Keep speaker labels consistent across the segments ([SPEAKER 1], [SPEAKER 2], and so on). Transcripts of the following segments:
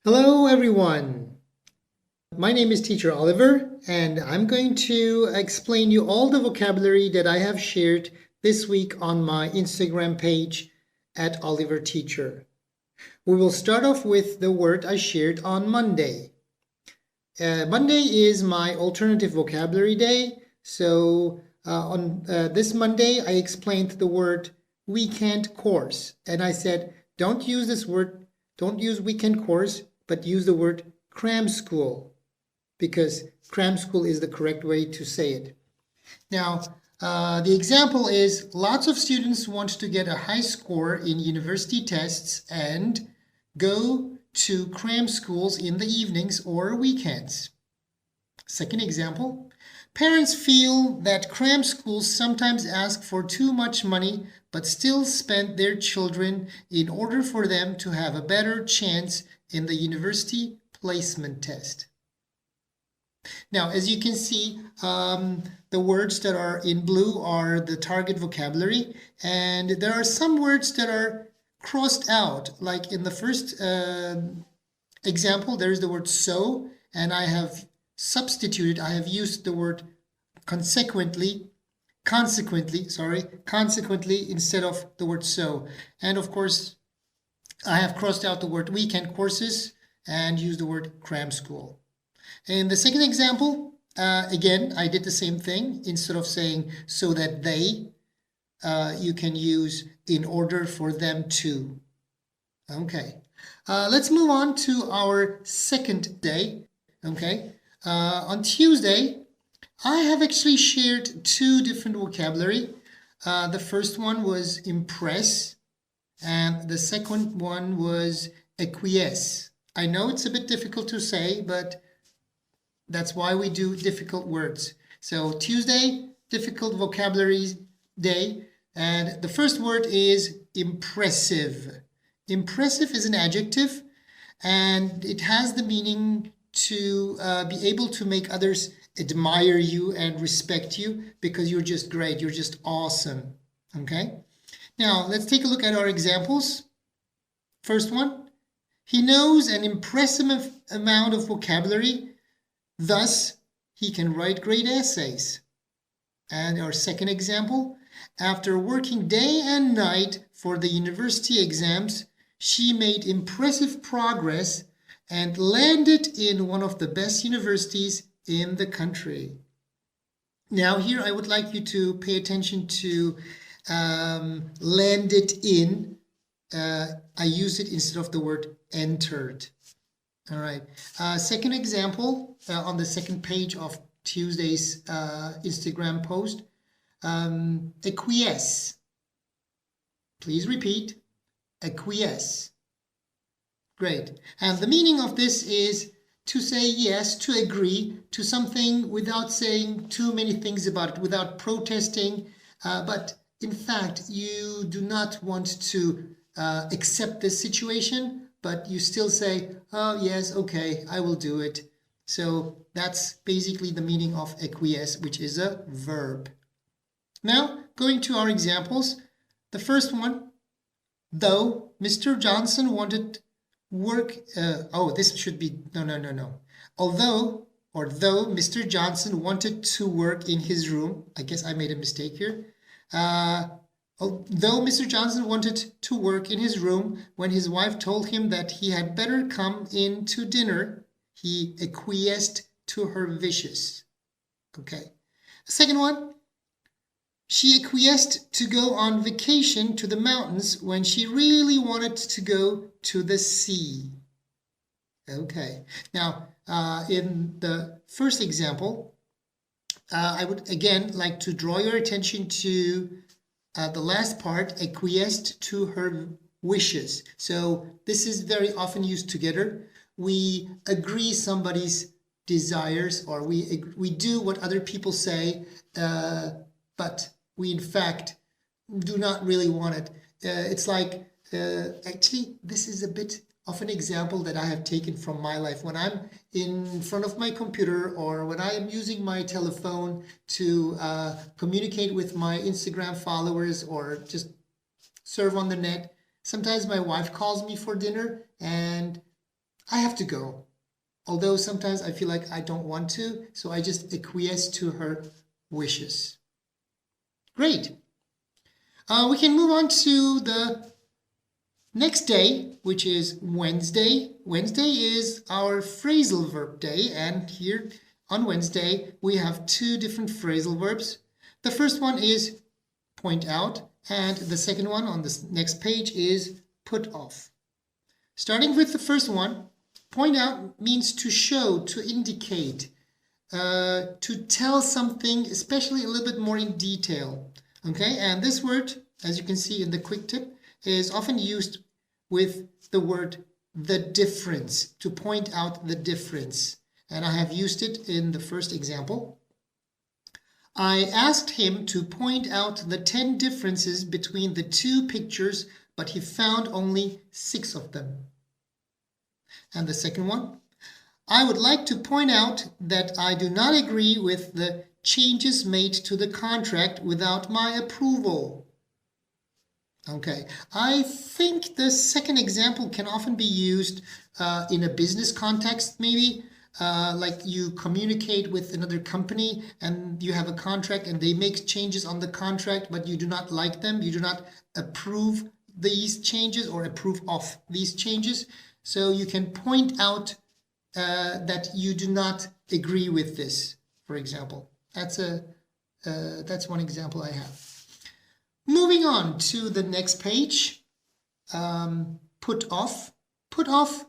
[SPEAKER 1] Hello everyone. My name is Teacher Oliver and I'm going to explain you all the vocabulary that I have shared this week on my Instagram page at Oliver Teacher. We will start off with the word I shared on Monday. Monday is my alternative vocabulary day. So on this Monday, I explained the word weekend course. And I said, don't use this word, don't use weekend course, but use the word cram school, because cram school is the correct way to say it. Now, the example is lots of students want to get a high score in university tests and go to cram schools in the evenings or weekends. Second example, parents feel that cram schools sometimes ask for too much money but still spend their children in order for them to have a better chance in the university placement test. Now, as you can see, the words that are in blue are the target vocabulary, and there are some words that are crossed out. Like in the first example, there is the word so, and I have used the word consequently instead of the word so. And of course, I have crossed out the word weekend courses and used the word cram school. In the second example, again, I did the same thing. Instead of saying so that they, you can use in order for them to. Okay, let's move on to our second day. Okay, on Tuesday, I have actually shared two different vocabulary. The first one was impress, and the second one was acquiesce. I know it's a bit difficult to say, but that's why we do difficult words. So Tuesday, difficult vocabulary day, and the first word is impressive. Impressive is an adjective, and it has the meaning to be able to make others admire you and respect you because you're just great, you're just awesome. Okay? Now, let's take a look at our examples. First one, he knows an impressive amount of vocabulary, thus he can write great essays. And our second example, after working day and night for the university exams, she made impressive progress and landed in one of the best universities in the country. Now here I would like you to pay attention to landed in. I use it instead of the word entered. All right. Second example on the second page of Tuesday's Instagram post. Acquiesce. Please repeat. Acquiesce. Great. And the meaning of this is to say yes, to agree to something without saying too many things about it, without protesting, but in fact, you do not want to accept this situation, but you still say, oh, yes, okay, I will do it. So that's basically the meaning of acquiesce, which is a verb. Now, going to our examples. The first one, though Mr. Johnson wanted work, this should be, no. Although Mr. Johnson wanted to work in his room, I guess I made a mistake here. Although Mr. Johnson wanted to work in his room, when his wife told him that he had better come in to dinner, he acquiesced to her wishes. Okay. The second one, she acquiesced to go on vacation to the mountains when she really wanted to go to the sea. Okay. Now, in the first example, I would again like to draw your attention to the last part, acquiesced to her wishes. So this is very often used together. We agree somebody's desires, or we do what other people say, but we in fact do not really want it. It's like, actually, this is a bit of an example that I have taken from my life. When I'm in front of my computer or when I am using my telephone to communicate with my Instagram followers or just surf on the net, sometimes my wife calls me for dinner and I have to go. Although sometimes I feel like I don't want to, so I just acquiesce to her wishes. Great. We can move on to the next day, which is Wednesday. Wednesday is our phrasal verb day, and here on Wednesday we have two different phrasal verbs. The first one is point out, and the second one on this next page is put off. Starting with the first one, point out means to show, to indicate, to tell something, especially a little bit more in detail. Okay, and this word, as you can see in the quick tip, is often used with the word the difference, to point out the difference. And I have used it in the first example. I asked him to point out the 10 differences between the two pictures, but he found only 6 of them. And the second one, I would like to point out that I do not agree with the changes made to the contract without my approval. Okay, I think the second example can often be used in a business context, maybe. Like you communicate with another company and you have a contract and they make changes on the contract, but you do not like them. You do not approve these changes or approve of these changes. So you can point out that you do not agree with this, for example. That's one example I have. Moving on to the next page, put off. Put off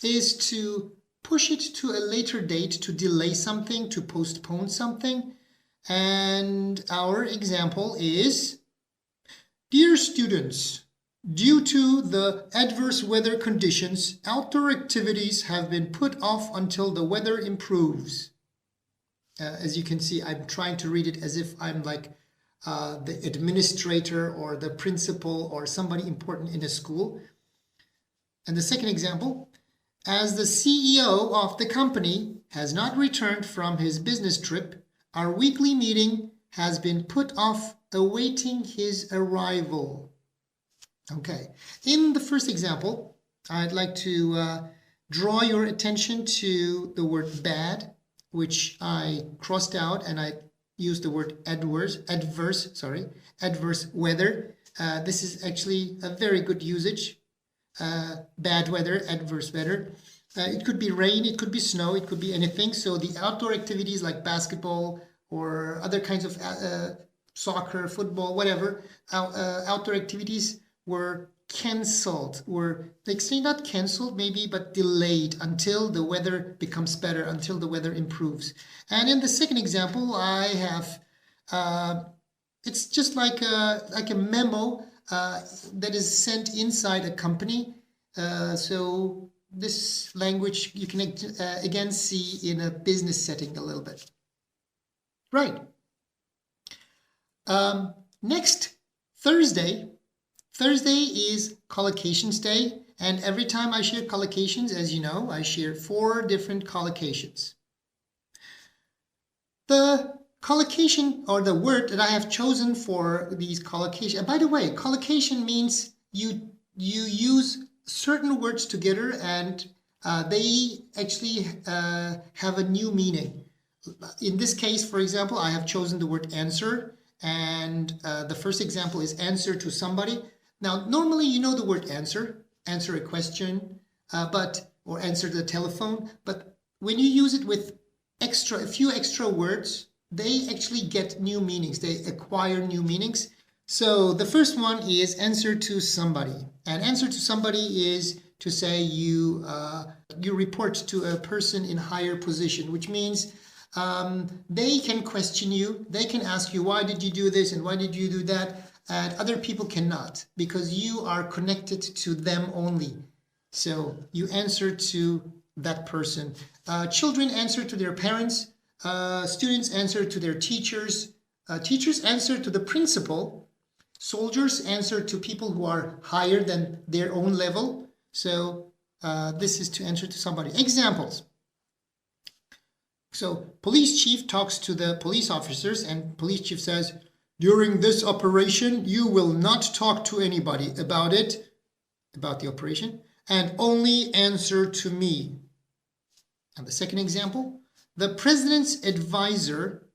[SPEAKER 1] is to push it to a later date, to delay something, to postpone something. And our example is, dear students, due to the adverse weather conditions, outdoor activities have been put off until the weather improves. As you can see, I'm trying to read it as if I'm like the administrator or the principal or somebody important in a school. And the second example, as the CEO of the company has not returned from his business trip, our weekly meeting has been put off awaiting his arrival. Okay, in the first example, I'd like to draw your attention to the word bad, which I crossed out and I used the word adverse weather. This is actually a very good usage. Bad weather, adverse weather. It could be rain, it could be snow, it could be anything. So the outdoor activities like basketball or other kinds of soccer, football, whatever, outdoor activities were cancelled, were not cancelled maybe, but delayed until the weather becomes better, until the weather improves. And in the second example, I have, it's just like a memo that is sent inside a company. So this language you can again see in a business setting a little bit. Right. Next, Thursday. Thursday is collocations day, and every time I share collocations, as you know, I share 4 different collocations. The collocation, or the word that I have chosen for these collocations, and by the way, collocation means you use certain words together and they actually have a new meaning. In this case, for example, I have chosen the word answer, and the first example is answer to somebody. Now, normally you know the word answer a question, or answer the telephone, but when you use it with a few extra words, they actually get new meanings. They acquire new meanings. So the first one is answer to somebody. And answer to somebody is to say you report to a person in higher position, which means they can question you. They can ask you, why did you do this and why did you do that? And other people cannot, because you are connected to them only. So you answer to that person. Children answer to their parents. Students answer to their teachers. Teachers answer to the principal. Soldiers answer to people who are higher than their own level. So this is to answer to somebody. Examples. So police chief talks to the police officers, and police chief says, during this operation, you will not talk to anybody about the operation. and only answer to me. And the second example, the president's advisor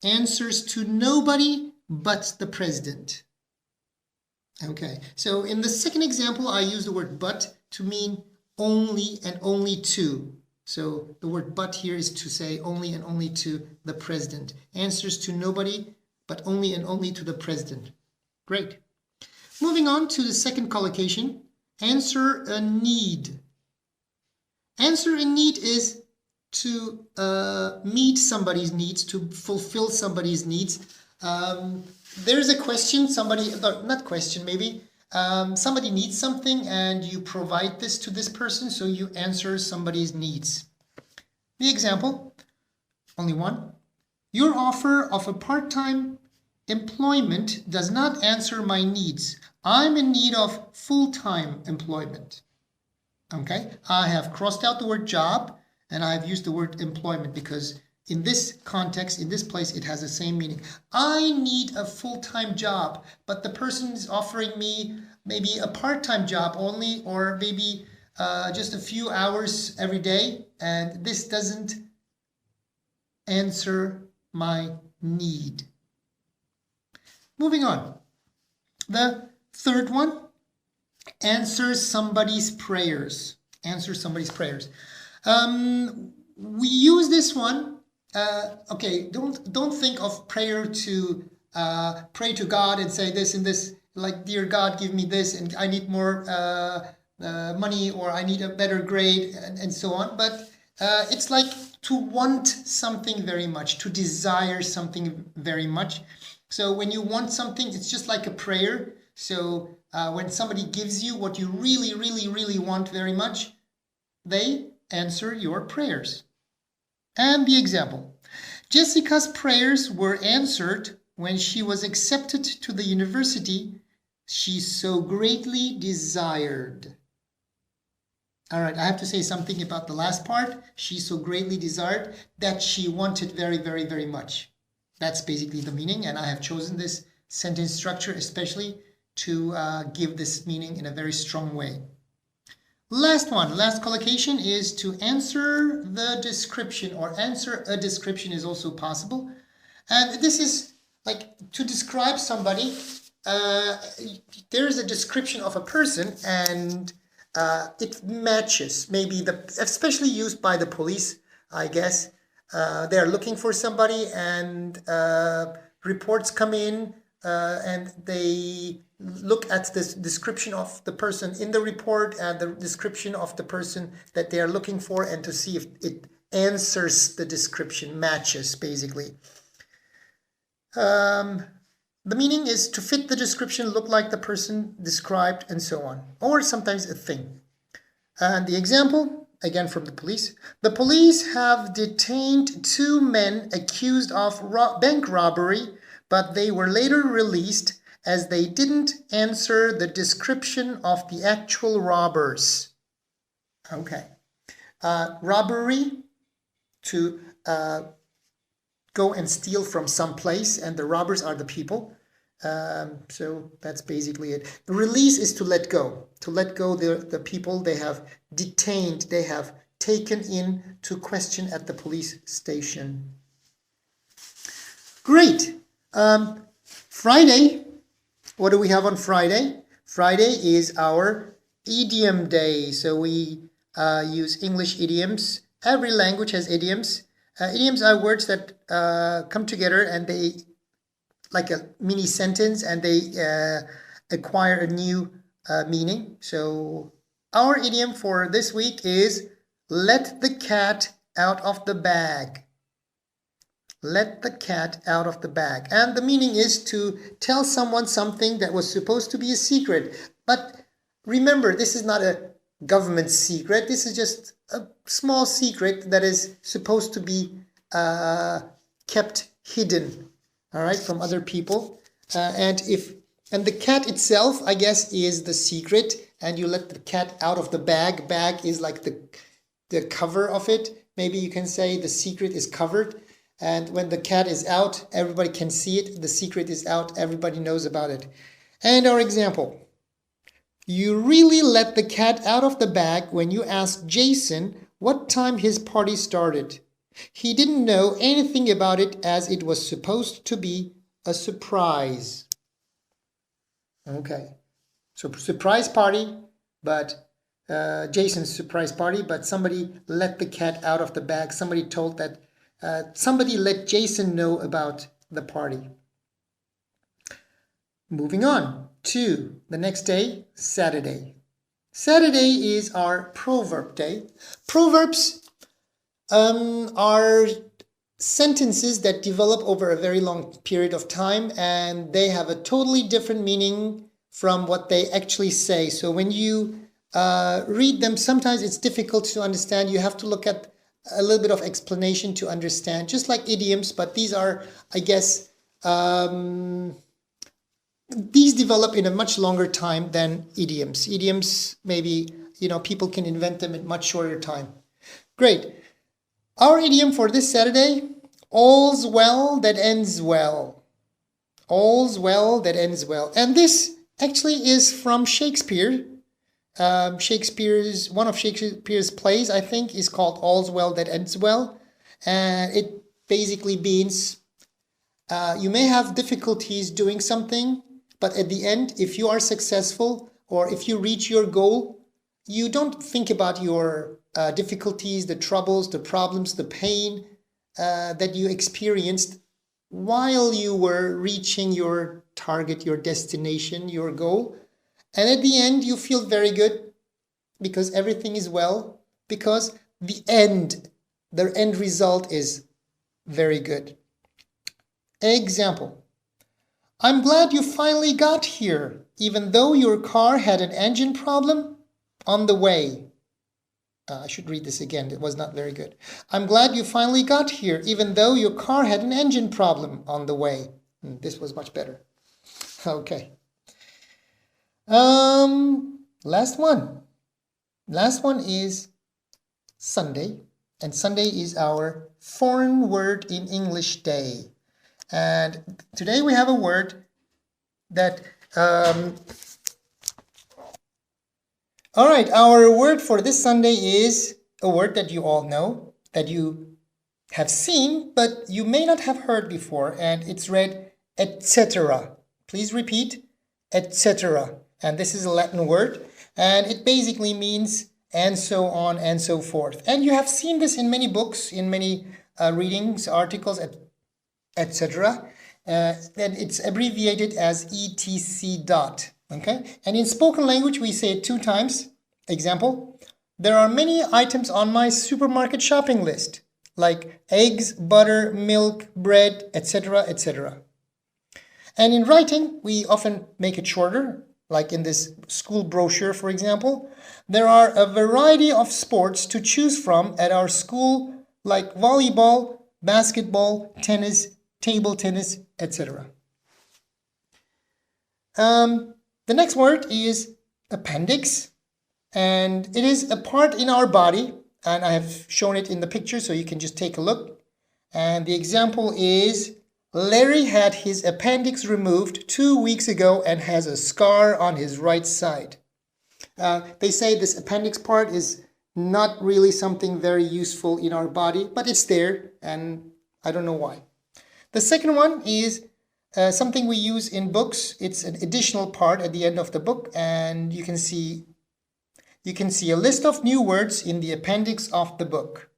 [SPEAKER 1] answers to nobody but the president. Okay, so in the second example, I use the word but to mean only and only to. So the word but here is to say only and only to the president. Answers to nobody, but only and only to the president. Great. Moving on to the second collocation, answer a need. Answer a need is to meet somebody's needs, to fulfill somebody's needs. There's a question, not question, maybe. Somebody needs something and you provide this to this person, so you answer somebody's needs. The example, only one. Your offer of a part-time employment does not answer my needs. I'm in need of full-time employment. Okay, I have crossed out the word job and I've used the word employment because in this context, in this place, it has the same meaning. I need a full-time job, but the person is offering me maybe a part-time job only, or maybe just a few hours every day, and this doesn't answer my need. Moving on. The third one, answer somebody's prayers. Answer somebody's prayers. We use this one. Okay, don't think of prayer to pray to God and say this and this, like, dear God, give me this, and I need more money, or I need a better grade, and so on. But it's like to want something very much, to desire something very much. So when you want something, it's just like a prayer. So when somebody gives you what you really, really, really want very much, they answer your prayers. And the example, Jessica's prayers were answered when she was accepted to the university she so greatly desired. All right, I have to say something about the last part. She so greatly desired, that she wanted very, very, very much. That's basically the meaning, and I have chosen this sentence structure especially to give this meaning in a very strong way. Last collocation is to answer the description, or answer a description is also possible. And this is like to describe somebody. There is a description of a person and it matches, maybe especially used by the police, I guess. They're looking for somebody and reports come in and they look at this description of the person in the report and the description of the person that they are looking for, and to see if it answers the description, matches basically. The meaning is to fit the description, look like the person described, and so on, or sometimes a thing. And the example, again from the police. The police have detained 2 men accused of bank robbery, but they were later released as they didn't answer the description of the actual robbers. Okay. Robbery, to go and steal from some place, and the robbers are the people. So that's basically it. The release is to let go the people they have detained, they have taken in to question at the police station. Great. Friday. What do we have on Friday? Friday is our idiom day. So we use English idioms. Every language has idioms. Idioms are words that come together and they, like a mini sentence, and they acquire a new meaning. So our idiom for this week is let the cat out of the bag. Let the cat out of the bag. And the meaning is to tell someone something that was supposed to be a secret. But remember, this is not a government secret. This is just a small secret that is supposed to be kept hidden, all right, from other people. And the cat itself, I guess, is the secret. And you let the cat out of the bag. Bag is like the cover of it. Maybe you can say the secret is covered. And when the cat is out, everybody can see it. The secret is out. Everybody knows about it. And our example. You really let the cat out of the bag when you asked Jason what time his party started. He didn't know anything about it as it was supposed to be a surprise. Okay, so surprise party, but Jason's surprise party, but somebody let the cat out of the bag. Somebody told that, somebody let Jason know about the party. Moving on to the next day, Saturday. Saturday is our proverb day. Proverbs are sentences that develop over a very long period of time, and they have a totally different meaning from what they actually say. So when you read them, sometimes it's difficult to understand. You have to look at a little bit of explanation to understand, just like idioms, but these are, I guess, these develop in a much longer time than idioms. Idioms, maybe, people can invent them in much shorter time. Great. Our idiom for this Saturday, all's well that ends well. All's well that ends well. And this actually is from Shakespeare. One of Shakespeare's plays, I think, is called All's Well That Ends Well. And it basically means you may have difficulties doing something, but at the end, if you are successful or if you reach your goal, you don't think about your difficulties, the troubles, the problems, the pain that you experienced while you were reaching your target, your destination, your goal. And at the end, you feel very good because everything is well, because the end result is very good. Example. I'm glad you finally got here, even though your car had an engine problem on the way. I should read this again. It was not very good. I'm glad you finally got here, even though your car had an engine problem on the way. This was much better. Okay. Last one. Last one is Sunday. And Sunday is our foreign word in English day. And today we have a word that... All right, our word for this Sunday is a word that you all know, that you have seen, but you may not have heard before, and it's read etc. Please repeat, etc. And this is a Latin word, and it basically means and so on and so forth. And you have seen this in many books, in many readings, articles, etc. Then it's abbreviated as etc. Okay, and in spoken language, we say it 2 times. Example, there are many items on my supermarket shopping list, like eggs, butter, milk, bread, etc., etc. And in writing, we often make it shorter, like in this school brochure, for example. There are a variety of sports to choose from at our school, like volleyball, basketball, tennis, table tennis, etc. The next word is appendix, and it is a part in our body, and I have shown it in the picture so you can just take a look. And the example is, Larry had his appendix removed 2 weeks ago and has a scar on his right side. They say this appendix part is not really something very useful in our body, but it's there, and I don't know why. The second one is something we use in books. It's an additional part at the end of the book, and you can see a list of new words in the appendix of the book.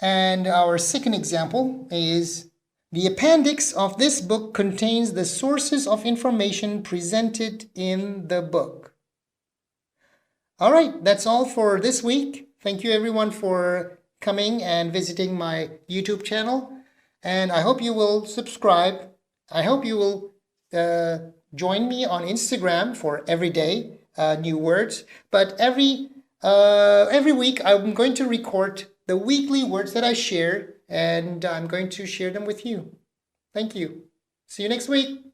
[SPEAKER 1] And our second example is, the appendix of this book contains the sources of information presented in the book. All right, that's all for this week. Thank you everyone for coming and visiting my YouTube channel. And I hope you will subscribe. I hope you will join me on Instagram for everyday new words. But every week I'm going to record the weekly words that I share, and I'm going to share them with you. Thank you. See you next week.